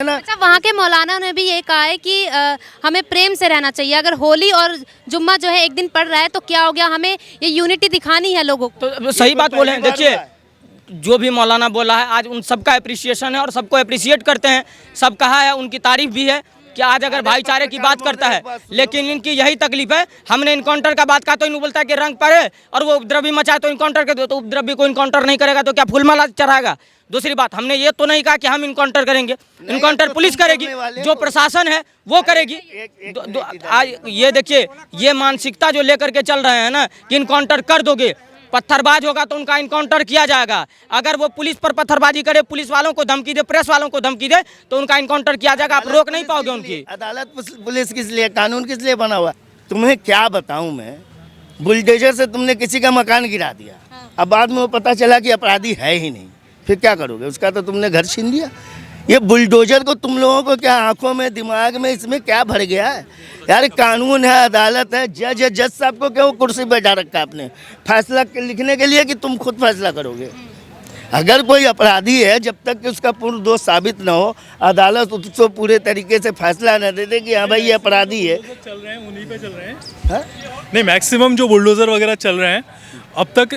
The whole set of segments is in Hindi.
ना। अच्छा, वहाँ के मौलाना ने भी ये कहा है कि हमें प्रेम से रहना चाहिए। अगर होली और जुम्मा जो है एक दिन पड़ रहा है तो क्या हो गया, हमें ये यूनिटी दिखानी है लोगों को। तो सही बात बोले हैं। देखिए, जो भी मौलाना बोला है आज उन सबका अप्रिसिएशन है और सबको अप्रिशिएट करते हैं। सब कहा है, उनकी तारीफ भी है कि आज अगर भाईचारे की बात करता है, लेकिन इनकी यही तकलीफ है। हमने इनकाउंटर का बात कहा तो इन बोलता है कि रंग पड़े और वो उपद्रवी मचाए तो इनकाउंटर कर दो। तो उपद्रवी को इनकाउंटर नहीं करेगा तो क्या फूल माला चढ़ाएगा? दूसरी बात, हमने ये तो नहीं कहा कि हम इनकाउंटर करेंगे। इनकाउंटर पुलिस करेगी, जो प्रशासन है वो करेगी। आज ये देखिए, ये मानसिकता जो लेकर के चल रहे हैं ना कि इनकाउंटर कर दोगे, पत्थरबाज होगा तो उनका इनकाउंटर किया जाएगा। अगर वो पुलिस पर पत्थरबाजी करे, पुलिस वालों को धमकी दे, प्रेस वालों को धमकी दे, तो उनका इनकाउंटर किया जाएगा। आप रोक नहीं पाओगे उनकी। अदालत पुलिस किस लिए, कानून किस लिए बना हुआ? तुम्हें क्या बताऊं मैं, बुलडोजर से तुमने किसी का मकान गिरा दिया, अब बाद में वो पता चला कि अपराधी है ही नहीं, फिर क्या करोगे? उसका तो तुमने घर छीन लिया। ये बुलडोजर को तुम लोगों को क्या आंखों में, दिमाग में, इसमें क्या भर गया है यार? कानून है, अदालत है, जज है। जज साहब को क्यों कुर्सी पे बैठा रखा है आपने? फैसला लिखने के लिए कि तुम खुद फैसला करोगे? अगर कोई अपराधी है, जब तक कि उसका पूर्ण दोष साबित न हो, अदालत उसको पूरे तरीके से फैसला न दे दे कि हाँ भाई ये अपराधी है। चल रहे हैं, उन्हीं पे चल रहे हैं। नहीं, मैक्सिमम जो बुलडोजर वगैरह चल रहे हैं अब तक,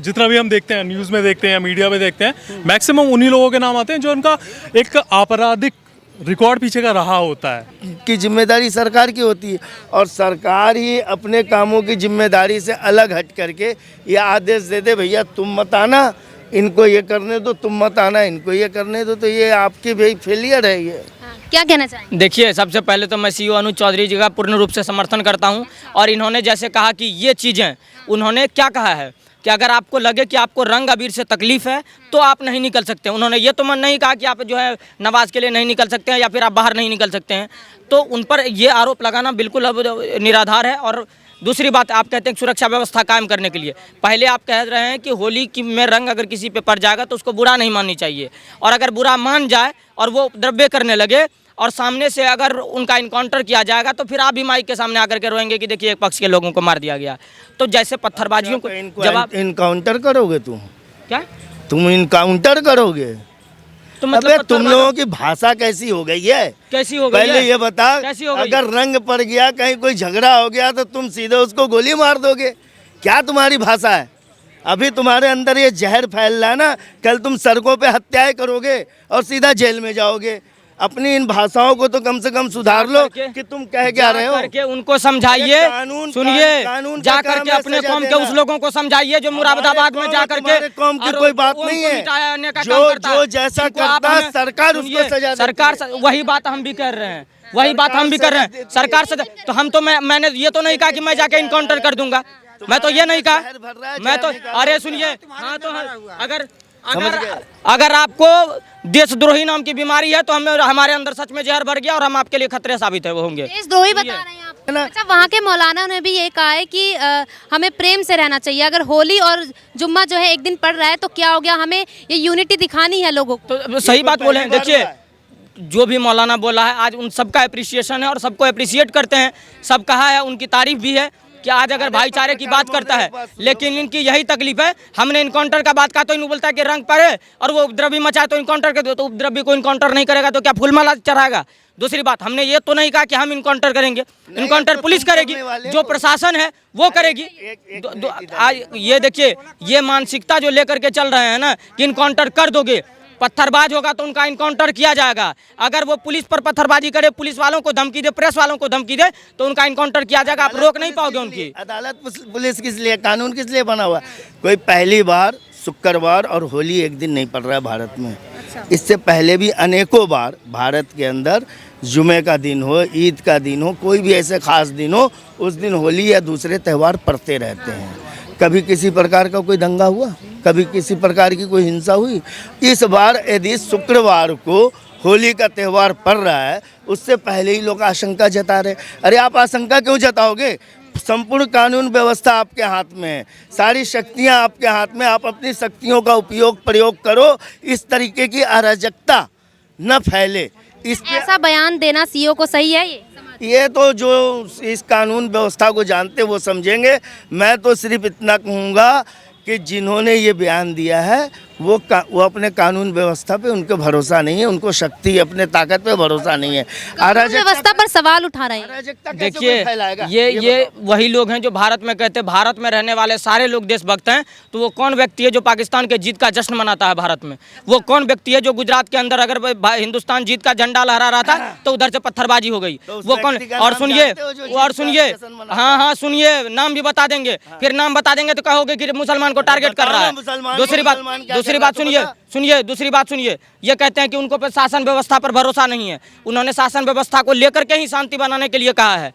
जितना भी हम देखते हैं, न्यूज़ में देखते हैं, मीडिया में देखते हैं, मैक्सिमम उन्हीं लोगों के नाम आते हैं जो उनका एक आपराधिक रिकॉर्ड पीछे का रहा होता है। कि जिम्मेदारी सरकार की होती है और सरकार ही अपने कामों की जिम्मेदारी से अलग हट करके ये आदेश दे दे, भैया तुम मत आना, इनको ये करने दो, तुम मत आना, इनको ये करने दो, तो ये आपकी भाई फेलियर है। ये क्या कहना चाहेंगे? देखिए, सबसे पहले तो मैं सीईओ अनुज चौधरी जी का पूर्ण रूप से समर्थन करता हूं। और इन्होंने जैसे कहा कि ये चीज़ें, उन्होंने क्या कहा है कि अगर आपको लगे कि आपको रंग अबीर से तकलीफ है तो आप नहीं निकल सकते। उन्होंने ये तो मन नहीं कहा कि आप जो है नमाज के लिए नहीं निकल सकते हैं या फिर आप बाहर नहीं निकल सकते हैं। तो उन पर ये आरोप लगाना बिल्कुल अब निराधार है। और दूसरी बात, आप कहते हैं सुरक्षा व्यवस्था कायम करने के लिए, पहले आप कह रहे हैं कि होली की में रंग अगर किसी पे पड़ जाएगा तो उसको बुरा नहीं माननी चाहिए। और अगर बुरा मान जाए और वो उपद्रव्य करने लगे और सामने से अगर उनका इनकाउंटर किया जाएगा तो फिर आप भी माइक के सामने आकर के रोएंगे कि देखिए एक पक्ष के लोगों को मार दिया गया। तो जैसे पत्थरबाजियों को जब आप इनकाउंटर करोगे, तुम इनकाउंटर करोगे तो अबे मतलब तुम लोगों की भाषा कैसी हो गई है? कैसी हो गई पहले है? ये बता, कैसी हो गई? अगर रंग पड़ गया, कहीं कोई झगड़ा हो गया तो तुम सीधे उसको गोली मार दोगे? क्या तुम्हारी भाषा है? अभी तुम्हारे अंदर ये जहर फैल रहा है ना, कल तुम सड़कों पे हत्याएं करोगे और सीधा जेल में जाओगे। अपनी इन भाषाओं को तो कम से कम सुधार लो कि तुम कह क्या रहे हो। करके उनको समझाइए, सुनिए, जा करके अपने कौम के उस लोगों को समझाइए जो मुरादाबाद में जा करके कौम की कोई बात नहीं है। जो जैसा करता है सरकार उसको सजा, सरकार वही बात हम भी कर रहे हैं, वही बात हम भी कर रहे हैं। सरकार से तो हम तो मैंने ये तो नहीं कहा कि मैं जाके इनकाउंटर कर दूंगा, मैं तो ये नहीं कहा। मैं तो, अरे सुनिए, हाँ तो अगर आपको देशद्रोही नाम की बीमारी है तो हमारे अंदर सच में जहर भर गया और हम आपके लिए खतरे साबित होंगे। देशद्रोही बता रहे हैं आप? अच्छा, वहाँ के मौलाना ने भी ये कहा है कि हमें प्रेम से रहना चाहिए। अगर होली और जुम्मा जो है एक दिन पड़ रहा है तो क्या हो गया, हमें ये यूनिटी दिखानी है लोगों को। तो सही बात बोले हैं। देखिए, जो भी मौलाना बोला है आज उन सबका अप्रिसिएशन है और सबको अप्रिशिएट करते हैं। सब कहा है, उनकी तारीफ भी है कि आज अगर भाईचारे की बात करता है, लेकिन इनकी यही तकलीफ है। हमने इनकाउंटर का बात कहा तो इन बोलता है कि रंग पड़े और वो उपद्रवी मचाए तो इनकाउंटर कर दो। तो उपद्रवी को इनकाउंटर नहीं करेगा तो क्या फूल माला चढ़ाएगा? दूसरी बात, हमने ये तो नहीं कहा कि हम इनकाउंटर करेंगे। इनकाउंटर पुलिस करेगी, जो प्रशासन है वो करेगी। आज ये देखिए, ये मानसिकता जो लेकर के चल रहे हैं ना कि इनकाउंटर कर दोगे, पत्थरबाज होगा तो उनका इनकाउंटर किया जाएगा। अगर वो पुलिस पर पत्थरबाजी करे, पुलिस वालों को धमकी दे, प्रेस वालों को धमकी दे, तो उनका इनकाउंटर किया जाएगा। आप रोक नहीं पाओगे उनकी। अदालत पुलिस किस लिए, कानून किस लिए बना हुआ? कोई पहली बार शुक्रवार और होली एक दिन नहीं पड़ रहा है भारत में। इससे पहले भी अनेकों बार भारत के अंदर जुमे का दिन हो, ईद का दिन हो, कोई भी ऐसे खास दिन हो, उस दिन होली या दूसरे त्यौहार पड़ते रहते हैं। कभी किसी प्रकार का कोई दंगा हुआ, कभी किसी प्रकार की कोई हिंसा हुई? इस बार यदि शुक्रवार को होली का त्यौहार पड़ रहा है, उससे पहले ही लोग आशंका जता रहे। अरे आप आशंका क्यों जताओगे? संपूर्ण कानून व्यवस्था आपके हाथ में है, सारी शक्तियां आपके हाथ में। आप अपनी शक्तियों का प्रयोग करो, इस तरीके की अराजकता न फैले। ऐसा बयान देना सीईओ को सही है? ये तो जो इस कानून व्यवस्था को जानते वो समझेंगे। मैं तो सिर्फ इतना कहूँगा कि जिन्होंने ये बयान दिया है वो अपने कानून व्यवस्था पे उनको भरोसा नहीं है, उनको शक्ति अपने ताकत पे भरोसा नहीं है। कानून व्यवस्था पर सवाल उठा रहे हैं। अराजकता कैसे देखिए कोई फैलाएगा? ये बताओ। वही लोग हैं जो भारत में कहते हैं भारत में रहने वाले सारे लोग देशभक्त हैं। तो वो कौन व्यक्ति है जो पाकिस्तान के जीत का जश्न मनाता है भारत में? वो कौन व्यक्ति है जो गुजरात के अंदर अगर हिंदुस्तान जीत का झंडा लहरा रहा था तो उधर से पत्थरबाजी हो गई? तो उस वो कौन? व्यक्ति का और नाम सुनिए, जानते हो जो जीत और का सुनिए, जश्न मनाता हाँ हाँ सुनिए, नाम भी बता देंगे। फिर नाम बता देंगे तो कहोगे कि मुसलमान को टारगेट कर बताओ रहा ना है। मुसलमान दूसरी बात, मुसलमान क्या दूसरी कर रहा बात है, तो सुनिए, बता। सुनिए दूसरी बात सुनिए। ये कहते हैं कि उनको पे शासन व्यवस्था पर भरोसा नहीं है। उन्होंने शासन व्यवस्था को लेकर के ही शांति बनाने के लिए कहा है,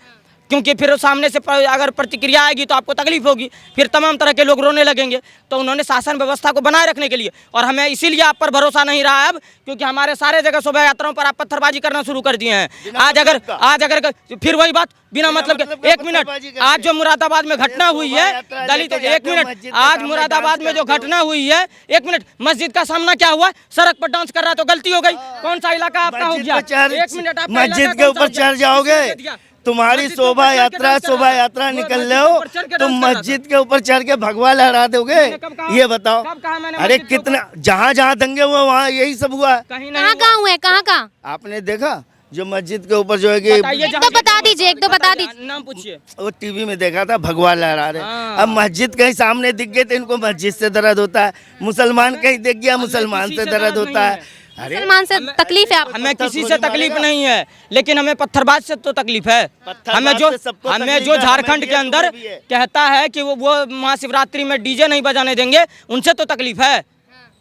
क्योंकि फिर सामने से अगर प्रतिक्रिया आएगी तो आपको तकलीफ होगी, फिर तमाम तरह के लोग रोने लगेंगे। तो उन्होंने शासन व्यवस्था को बनाए रखने के लिए, और हमें इसीलिए आप पर भरोसा नहीं रहा है अब, क्योंकि हमारे सारे जगह शोभा यात्राओं पर आप पत्थरबाजी करना शुरू कर दिए हैं। आज अगर फिर वही बात बिना मतलब के, एक मिनट, आज जो मुरादाबाद में घटना हुई है दलित, एक मिनट, आज मुरादाबाद में जो घटना हुई है, एक मिनट, मस्जिद का सामना क्या हुआ? सड़क पर डांस कर रहा तो गलती हो गई? कौन सा इलाका आपका हो गया? एक मिनट, आपका मस्जिद इलाका के कौन सा ऊपर हो गया? चढ़ जाओगे? तुम्हारी मस्जिद के शोभा ऊपर चढ़ के यात्रा डांस कर रहा था। निकल वो रहे हो, मस्जिद के ऊपर चढ़ के तुम डांस कर रहा था। मस्जिद के ऊपर चढ़ के भगवा लहरा दोगे? मैंने कब कहा? ये बताओ। कब कहा मैंने अरे मस्जिद के ऊपर? कितना जहाँ जहाँ दंगे हुए वहाँ यही सब हुआ है। कहीं नहीं कहाँ हुआ। कहाँ हुए, कहाँ कहाँ? आपने देखा जो मस्जिद के ऊपर जो है कि बताइए, एक तो बता दीजिए, एक तो बता बताइए, दीजिए। नाम पूछिए। वो टीवी में देखा था भगवा लहरा रहे। हाँ। अब मस्जिद कहीं सामने दिख गए तो इनको मस्जिद से दर्द होता है, मुसलमान कहीं दिख गया मुसलमान किसी से से दर्द दर्द होता नहीं है। है। अरे मुसलमान से तकलीफ है आपको? हमें किसी से तकलीफ नहीं है, लेकिन हमें पत्थरबाज से तो तकलीफ है। पत्थरबाज हमें जो से सबको हमें तकलीफ जो है, झारखंड हमें के अंदर भी है। कहता है कि वो महाशिवरात्रि में डीजे नहीं बजाने देंगे, उनसे तो तकलीफ है।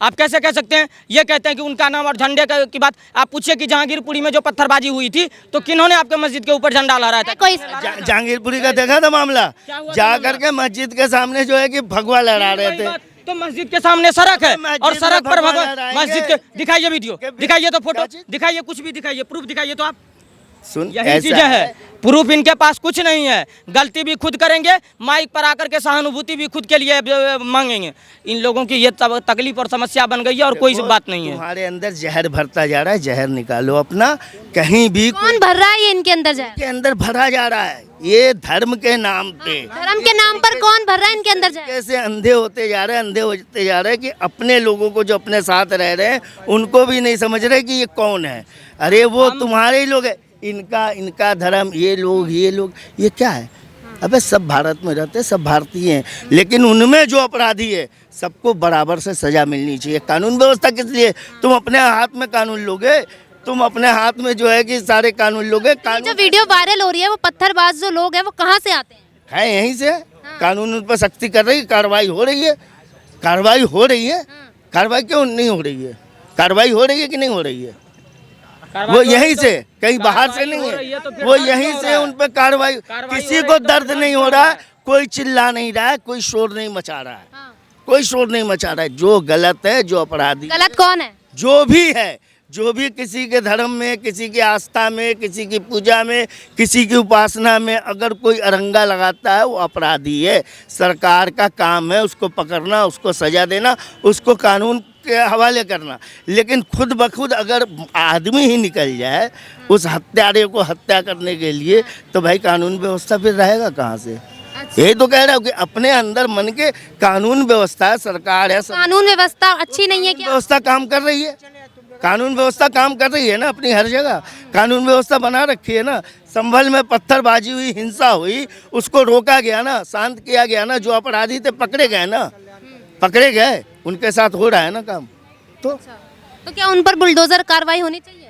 आप कैसे कह सकते हैं? ये कहते हैं कि उनका नाम और झंडे की बात आप पूछिए कि जहांगीरपुरी में जो पत्थरबाजी हुई थी तो किन्होंने आपके मस्जिद के ऊपर झंडा लहराया था? कोई जहांगीरपुरी का देखा था मामला, जा करके मस्जिद के सामने जो है कि भगवा लहरा रहे थे। तो मस्जिद के सामने सड़क है मस्जिद और में सड़क पर भगवा भगवान लहराएंगे। मस्जिद के दिखाइए वीडियो, दिखाइए तो फोटो, क्या चीज़? दिखाइए कुछ भी, दिखाइए प्रूफ, दिखाइए तो आप। सुन यही ऐसा चीजें है, प्रूफ इनके पास कुछ नहीं है। गलती भी खुद करेंगे, माइक पर आकर के सहानुभूति भी खुद के लिए मांगेंगे। इन लोगों की ये तकलीफ और समस्या बन गई है और कोई बात नहीं है। तुम्हारे अंदर जहर भरता जा रहा है, जहर निकालो अपना। कहीं भी कौन भर रहा है ये इनके अंदर जाए? के अंदर भरा जा रहा है, ये धर्म के नाम पे। धर्म के नाम पर कौन भर रहा है इनके अंदर जाए? कैसे अंधे होते जा रहे हैं, अंधे होते जा रहे हैं कि अपने लोगों को जो अपने साथ रह रहे हैं उनको भी नहीं समझ रहे कि ये कौन है। अरे वो तुम्हारे ही लोग है, इनका धर्म, ये लोग ये क्या है? अबे सब भारत में रहते हैं, सब भारतीय हैं, लेकिन उनमें जो अपराधी है सबको बराबर से सजा मिलनी चाहिए। कानून व्यवस्था किस लिए? तुम अपने हाथ में कानून लोगे, तुम अपने हाथ में जो है कि सारे कानून लोगे। ये कानून जो वीडियो वायरल हो रही है वो पत्थरबाज जो लोग हैं वो कहाँ से आते हैं? है यहीं से, कानून उन पर सख्ती कर रही है, कार्रवाई हो रही है, कार्रवाई हो रही है। कार्रवाई क्यों नहीं हो रही है? कार्रवाई हो रही है कि नहीं हो रही है? वो यहीं से, कहीं बाहर से नहीं है, वो यहीं से उन पर कार्रवाई। किसी को दर्द नहीं हो रहा है, कोई चिल्ला नहीं रहा है, कोई शोर नहीं मचा रहा है, कोई शोर नहीं मचा रहा है। जो गलत है, जो अपराधी, गलत कौन है? जो भी है, जो भी किसी के धर्म में, किसी की आस्था में, किसी की पूजा में, किसी की उपासना में अगर कोई अरंगा लगाता है वो अपराधी है। सरकार का काम है उसको पकड़ना, उसको सजा देना, उसको कानून के हवाले करना। लेकिन खुद ब खुद अगर आदमी ही निकल जाए उस हत्यारे को हत्या करने के लिए, तो भाई कानून व्यवस्था फिर रहेगा कहाँ से? यही तो कह रहा हूँ कि अपने अंदर मन के कानून व्यवस्था है, सरकार है, कानून व्यवस्था अच्छी नहीं है क्या? व्यवस्था काम कर रही है, कानून व्यवस्था काम कर रही है ना, अपनी हर जगह कानून व्यवस्था बना रखी है ना। संभल में पत्थरबाजी हुई, हिंसा हुई, उसको रोका गया ना, शांत किया गया ना। जो अपराधी थे पकड़े गए ना, पकड़े गए, उनके साथ हो रहा है ना काम। तो क्या उन पर बुलडोजर कार्रवाई होनी चाहिए?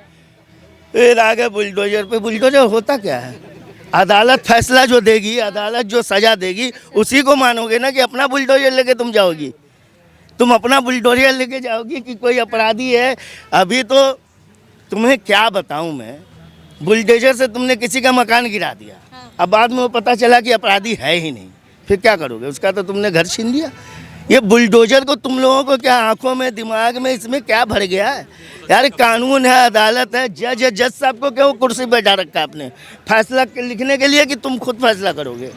फिर आगे बुलडोजर पे, बुलडोजर होता क्या है? अदालत फैसला जो देगी, अदालत जो सजा देगी उसी को मानोगे ना कि अपना बुलडोजर लेके तुम जाओगी? तुम अपना बुलडोजर लेके जाओगी कि कोई अपराधी है? अभी तो तुम्हें क्या बताऊं मैं, बुलडोजर से तुमने किसी का मकान गिरा दिया, अब बाद में वो पता चला कि अपराधी है ही नहीं, फिर क्या करोगे? उसका तो तुमने घर छीन लिया। ये बुलडोजर को तुम लोगों को क्या आंखों में, दिमाग में, इसमें क्या भर गया है यार? कानून है, अदालत है, जज है। जज साहब को क्या वो कुर्सी बैठा रखा है आपने फैसला लिखने के लिए कि तुम खुद फैसला करोगे?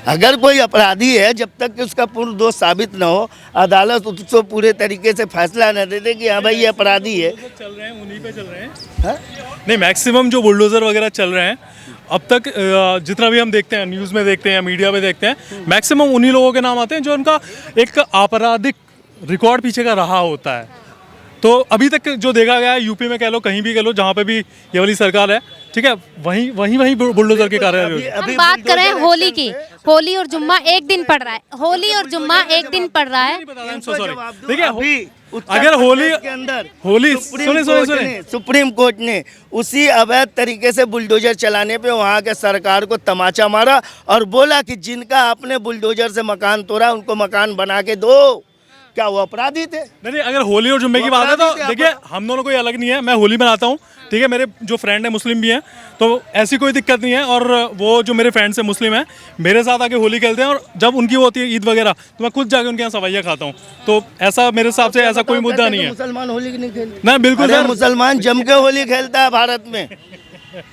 अगर कोई अपराधी है, जब तक कि उसका पूर्ण दोष साबित न हो, अदालत उसको पूरे तरीके से फैसला न दे दे कि हाँ भाई ये अपराधी है। चल रहे हैं उन्हीं पे चल रहे हैं। नहीं, मैक्सिमम जो बुलडोजर वगैरह चल रहे हैं अब तक, जितना भी हम देखते हैं, न्यूज़ में देखते हैं, मीडिया में देखते हैं, मैक्सिमम उन्हीं लोगों के नाम आते हैं जो उनका एक आपराधिक रिकॉर्ड पीछे का रहा होता है। तो अभी तक जो देखा गया है, यूपी में कह लो, कहीं भी कह लो, जहाँ पे भी ये वाली सरकार है, ठीक है, वहीं बुलडोजर के कार्य हम बात कर रहे हैं होली की। होली और जुम्मा एक दिन पड़ रहा है, होली और जुम्मा एक दिन पड़ रहा है। देखिए, अगर होली के अंदर होली सुने सुप्रीम कोर्ट ने उसी अवैध तरीके से बुलडोजर चलाने पे वहाँ के सरकार को तमाचा मारा और बोला कि जिनका आपने बुलडोजर से मकान तोड़ा उनको मकान बना के दो। क्या वो अपराधी थे? नहीं, अगर होली और जुम्मे की बात है तो देखिए, हम दोनों कोई अलग नहीं है। मैं होली मनाता हूँ, ठीक है, मेरे जो फ्रेंड है मुस्लिम भी हैं, तो ऐसी कोई दिक्कत नहीं है। और वो जो मेरे फ्रेंड्स हैं मुस्लिम हैं, मेरे साथ आके होली खेलते हैं, और जब उनकी वो होती है ईद वगैरह, तो मैं खुद जाके उनके यहाँ सवैया खाता हूँ। तो ऐसा मेरे हिसाब से ऐसा कोई मुद्दा नहीं है। मुसलमान होली नहीं खेलते? ना, बिल्कुल सर, मुसलमान जम के होली खेलता है भारत में।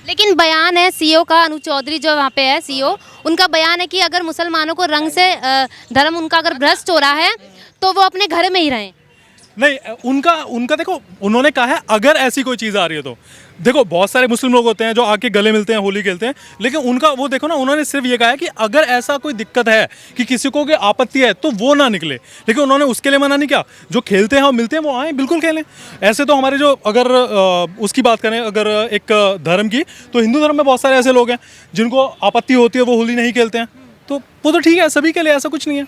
लेकिन बयान है सीओ का, अनु चौधरी जो वहाँ पे है सीओ, उनका बयान है कि अगर मुसलमानों को रंग से धर्म उनका अगर भ्रष्ट हो रहा है तो वो अपने घर में ही रहें। नहीं, उनका देखो, उन्होंने कहा है अगर ऐसी कोई चीज़ आ रही है तो देखो, बहुत सारे मुस्लिम लोग होते हैं जो आके गले मिलते हैं, होली खेलते हैं, लेकिन उनका वो देखो ना, उन्होंने सिर्फ ये कहा है कि अगर ऐसा कोई दिक्कत है कि किसी को आपत्ति है तो वो ना निकले। लेकिन उन्होंने उसके लिए मना नहीं किया, जो खेलते हैं और मिलते हैं वो आए, बिल्कुल खेलें। ऐसे तो हमारे जो, अगर उसकी बात करें, अगर एक धर्म की, तो हिंदू धर्म में बहुत सारे ऐसे लोग हैं जिनको आपत्ति होती है, वो होली नहीं खेलते हैं, तो वो तो ठीक है, सभी के लिए, ऐसा कुछ नहीं है।